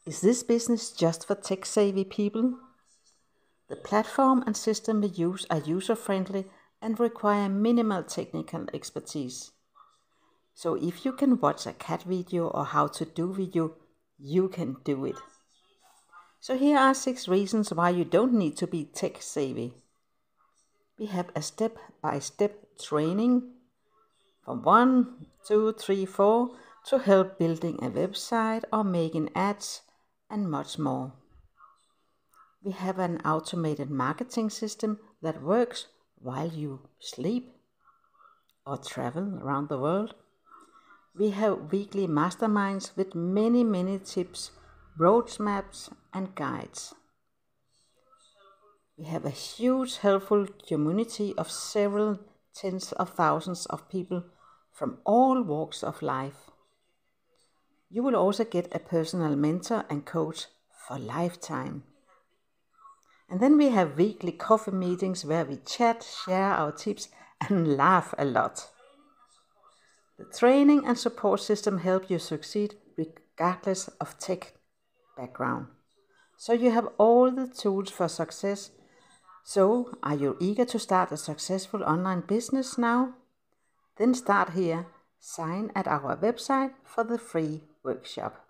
Is this business just for tech-savvy people? The platform and system we use are user-friendly and require minimal technical expertise. So if you can watch a cat video or how to do video, you can do it. So here are 6 reasons why you don't need to be tech-savvy. We have a step-by-step training from 1, 2, 3, 4 to help building a website or making ads and much more. We have an automated marketing system that works while you sleep or travel around the world. We have weekly masterminds with many tips, roadmaps and guides. We have a huge helpful community of several tens of thousands of people from all walks of life. You will also get a personal mentor and coach for lifetime. And then we have weekly coffee meetings where we chat, share our tips and laugh a lot. The training and support system help you succeed regardless of tech background. So you have all the tools for success. So are you eager to start a successful online business now? Then start here. Sign at our website for the free workshop.